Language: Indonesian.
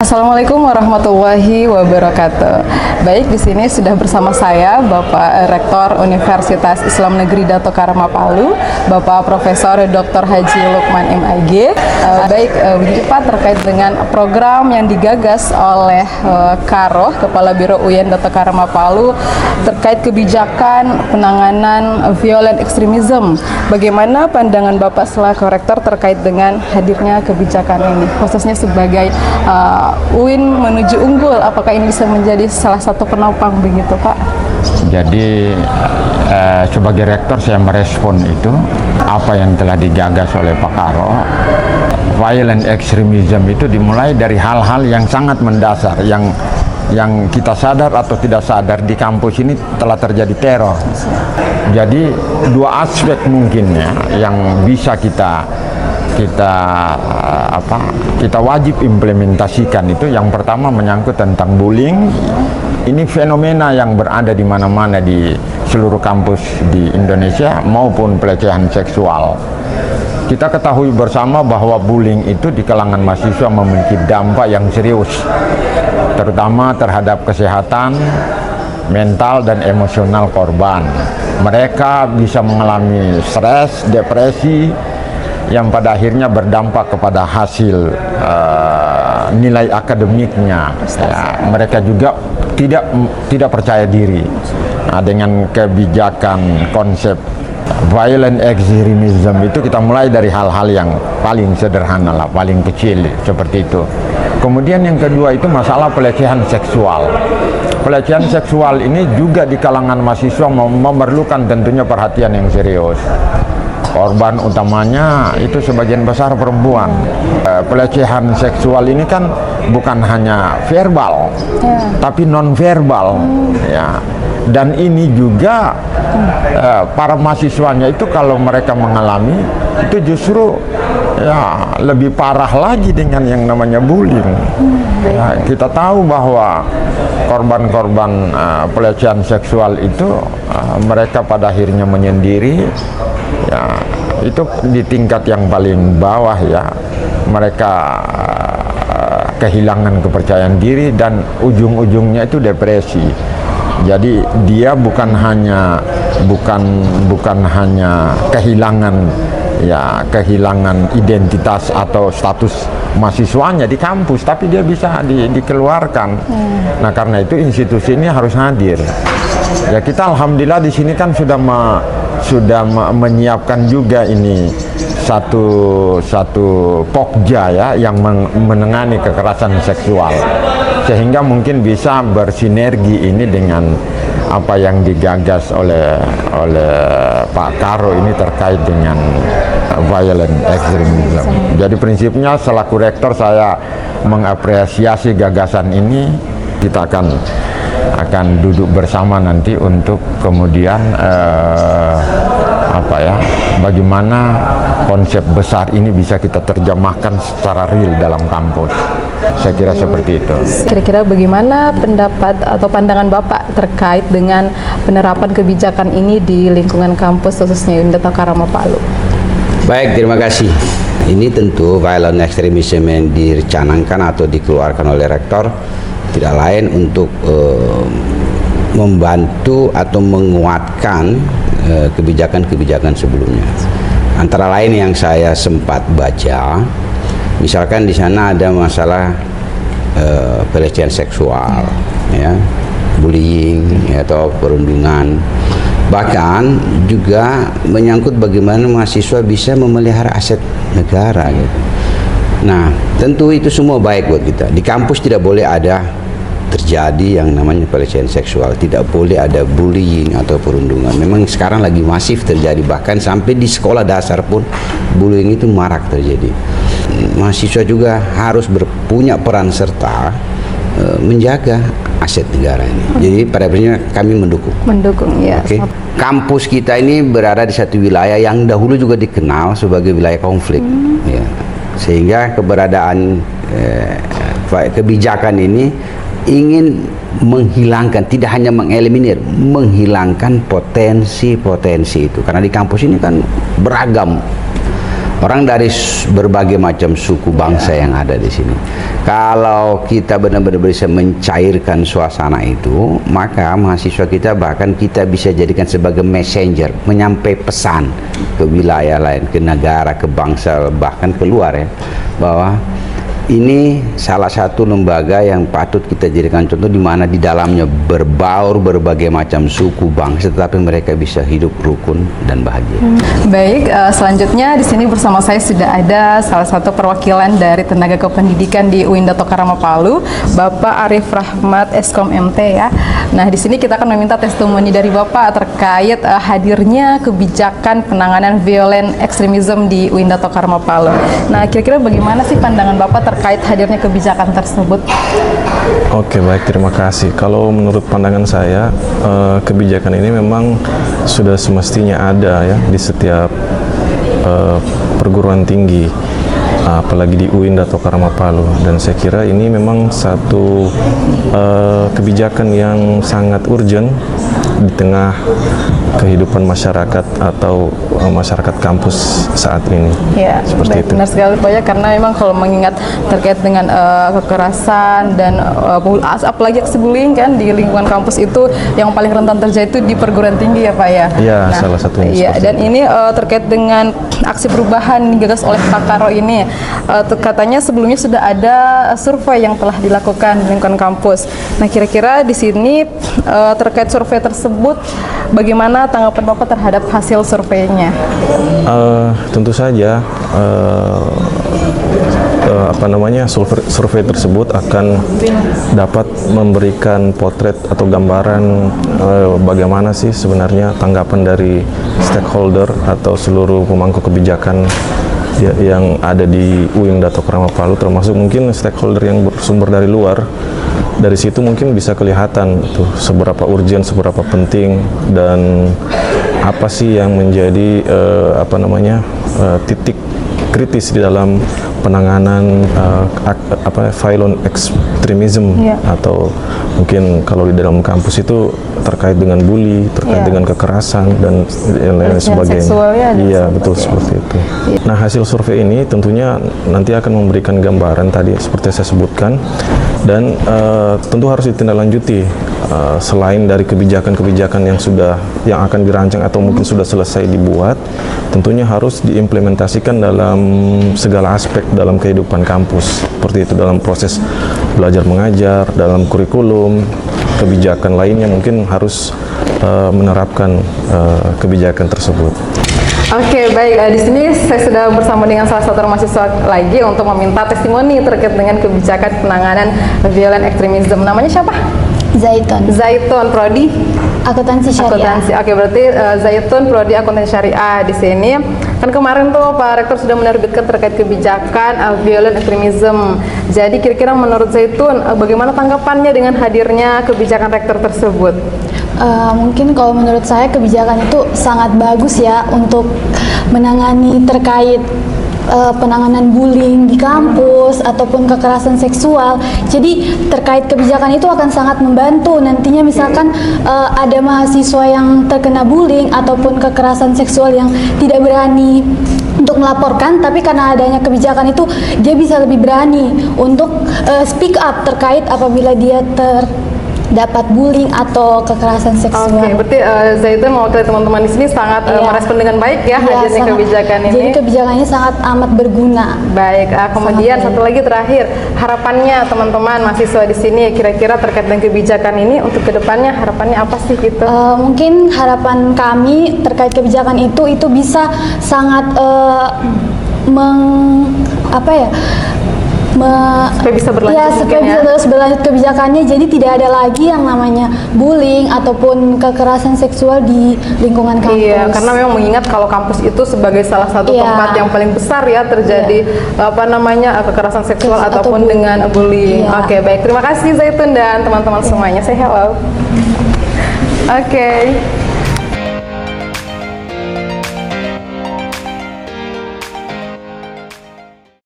Assalamualaikum warahmatullahi wabarakatuh. Baik, di sini sudah bersama saya Bapak Rektor Universitas Islam Negeri Dato Karama Palu, Bapak Profesor Dr. Haji Lukman MAG. Begini Pak, terkait dengan program yang digagas oleh Karo, Kepala Biro UIN Dato Karama Palu, terkait kebijakan penanganan violent extremism. Bagaimana pandangan Bapak selaku Rektor terkait dengan hadirnya kebijakan ini, khususnya sebagai UIN menuju unggul, apakah ini bisa menjadi salah satu penopang begitu Pak? Jadi sebagai rektor saya merespon itu apa yang telah digagas oleh Pak Karo. Violent extremism itu dimulai dari hal-hal yang sangat mendasar, yang kita sadar atau tidak sadar di kampus ini telah terjadi teror. Jadi dua aspek mungkin ya yang bisa kita wajib implementasikan itu. Yang pertama menyangkut tentang bullying. Ini fenomena yang berada di mana-mana di seluruh kampus di Indonesia, maupun pelecehan seksual. Kita ketahui bersama bahwa bullying itu di kalangan mahasiswa memiliki dampak yang serius, terutama terhadap kesehatan mental dan emosional korban. Mereka bisa mengalami stres, depresi, yang pada akhirnya berdampak kepada hasil nilai akademiknya. Ya, mereka juga tidak percaya diri. Nah, dengan kebijakan konsep violent extremism itu kita mulai dari hal-hal yang paling sederhana lah, paling kecil seperti itu. Kemudian yang kedua itu masalah pelecehan seksual. Pelecehan seksual ini juga di kalangan mahasiswa memerlukan tentunya perhatian yang serius. Korban utamanya itu sebagian besar perempuan. Pelecehan seksual ini kan bukan hanya verbal, tapi non verbal, ya. Dan ini juga para mahasiswanya itu kalau mereka mengalami itu justru ya lebih parah lagi dengan yang namanya bullying. Ya, kita tahu bahwa korban-korban pelecehan seksual itu mereka pada akhirnya menyendiri. Ya, itu di tingkat yang paling bawah ya, mereka kehilangan kepercayaan diri dan ujung-ujungnya itu depresi. Jadi dia bukan hanya kehilangan identitas atau status mahasiswanya di kampus, tapi dia bisa dikeluarkan. Nah, karena itu institusi ini harus hadir. Ya, kita alhamdulillah di sini kan sudah menyiapkan juga ini satu pokja ya yang menangani kekerasan seksual, sehingga mungkin bisa bersinergi ini dengan apa yang digagas oleh Pak Karo ini terkait dengan violent extremism. Jadi prinsipnya selaku rektor saya mengapresiasi gagasan ini. Kita akan duduk bersama nanti untuk kemudian bagaimana konsep besar ini bisa kita terjemahkan secara real dalam kampus. Saya kira seperti itu. Kira-kira bagaimana pendapat atau pandangan Bapak terkait dengan penerapan kebijakan ini di lingkungan kampus khususnya UIN Dato Karama Palu? Baik, terima kasih. Ini tentu violent extremism yang dicanangkan atau dikeluarkan oleh rektor tidak lain untuk membantu atau menguatkan kebijakan-kebijakan sebelumnya. Antara lain yang saya sempat baca, misalkan di sana ada masalah pelecehan seksual, ya, bullying ya, atau perundungan. Bahkan juga menyangkut bagaimana mahasiswa bisa memelihara aset negara gitu. Nah, tentu itu semua baik buat kita. Di kampus tidak boleh ada terjadi yang namanya pelecehan seksual, tidak boleh ada bullying atau perundungan. Memang sekarang lagi masif terjadi, bahkan sampai di sekolah dasar pun bullying itu marak terjadi. Mahasiswa juga harus punya peran serta menjaga aset negara ini. Jadi pada prinsipnya kami mendukung. Ya. Okay. Kampus kita ini berada di satu wilayah yang dahulu juga dikenal sebagai wilayah konflik. Ya. Sehingga keberadaan kebijakan ini ingin menghilangkan, tidak hanya mengeliminir, menghilangkan potensi-potensi itu. Karena di kampus ini kan beragam orang dari berbagai macam suku bangsa yang ada di sini. Kalau kita benar-benar bisa mencairkan suasana itu, maka mahasiswa kita bahkan kita bisa jadikan sebagai messenger, menyampaikan pesan ke wilayah lain, ke negara, ke bangsa, bahkan keluar ya, bahwa ini salah satu lembaga yang patut kita jadikan contoh, di mana di dalamnya berbaur berbagai macam suku bangsa, tetapi mereka bisa hidup rukun dan bahagia. Baik, selanjutnya di sini bersama saya sudah ada salah satu perwakilan dari tenaga kependidikan di UIN Dato Karama Palu, Bapak Arif Rahmat Eskom MT ya. Nah, di sini kita akan meminta testimoni dari Bapak terkait hadirnya kebijakan penanganan violent extremism di UIN Dato Karama Palu. Nah, kira-kira bagaimana sih pandangan Bapak terkait hadirnya kebijakan tersebut? Oke, baik, terima kasih. Kalau menurut pandangan saya, kebijakan ini memang sudah semestinya ada ya di setiap perguruan tinggi, apalagi di UIN Dato Karama Palu, dan saya kira ini memang satu kebijakan yang sangat urgent di tengah kehidupan masyarakat atau masyarakat kampus saat ini. Ya, seperti itu. Benar sekali Pak ya, karena memang kalau mengingat terkait dengan kekerasan dan apalagi bullying kan di lingkungan kampus itu yang paling rentan terjadi itu di perguruan tinggi ya Pak ya. Iya, salah satunya. Iya, dan ini terkait dengan aksi perubahan digagas oleh Pak Karo ini, katanya sebelumnya sudah ada survei yang telah dilakukan di lingkungan kampus. Nah, kira-kira di sini terkait survei tersebut, bagaimana tanggapan Bapak terhadap hasil surveinya? Tentu saja survei tersebut akan dapat memberikan potret atau gambaran bagaimana sih sebenarnya tanggapan dari stakeholder atau seluruh pemangku kebijakan yang ada di UIN Dato Karama Palu, termasuk mungkin stakeholder yang bersumber dari luar. Dari situ mungkin bisa kelihatan tuh seberapa urgent, seberapa penting, dan apa sih yang menjadi titik kritis di dalam penanganan violent extremism, atau mungkin kalau di dalam kampus itu terkait dengan bully, terkait dengan kekerasan dan lain-lain sebagainya. Iya, betul seperti itu. Nah, hasil survei ini tentunya nanti akan memberikan gambaran tadi seperti saya sebutkan, dan tentu harus ditindaklanjuti selain dari kebijakan-kebijakan yang akan dirancang atau mungkin sudah selesai dibuat, tentunya harus diimplementasikan dalam segala aspek dalam kehidupan kampus, seperti itu dalam proses belajar mengajar, dalam kurikulum, kebijakan lainnya mungkin harus menerapkan kebijakan tersebut. Oke, baik. Di sini saya sudah bersama dengan salah satu mahasiswa lagi untuk meminta testimoni terkait dengan kebijakan penanganan violent extremism. Namanya siapa? Zaitun, prodi akuntansi syariah. Oke, berarti Zaitun prodi akuntansi syariah. Di sini kan kemarin tuh Pak Rektor sudah menerbitkan terkait kebijakan violent extremism. Jadi kira-kira menurut Zaitun bagaimana tanggapannya dengan hadirnya kebijakan Rektor tersebut? Mungkin kalau menurut saya kebijakan itu sangat bagus ya untuk menangani terkait penanganan bullying di kampus ataupun kekerasan seksual. Jadi terkait kebijakan itu akan sangat membantu nantinya, misalkan ada mahasiswa yang terkena bullying ataupun kekerasan seksual yang tidak berani untuk melaporkan, tapi karena adanya kebijakan itu dia bisa lebih berani untuk speak up terkait apabila dia dapat bullying atau kekerasan seksual. Oke, berarti Zaitun mewakili teman-teman di sini sangat merespon dengan baik ya hadirnya kebijakan ini. Jadi kebijakannya sangat amat berguna. Baik, kemudian satu lagi terakhir, harapannya teman-teman mahasiswa di sini kira-kira terkait dengan kebijakan ini untuk kedepannya harapannya apa sih gitu? Mungkin harapan kami terkait kebijakan itu bisa sangat supaya bisa berlanjut, supaya bisa terus berlanjut kebijakannya, jadi tidak ada lagi yang namanya bullying ataupun kekerasan seksual di lingkungan kampus. Iya, karena memang mengingat kalau kampus itu sebagai salah satu tempat yang paling besar ya terjadi kekerasan seksual ataupun dengan bullying. Oke, baik, terima kasih Zaitun dan teman-teman semuanya. Say hello. Oke.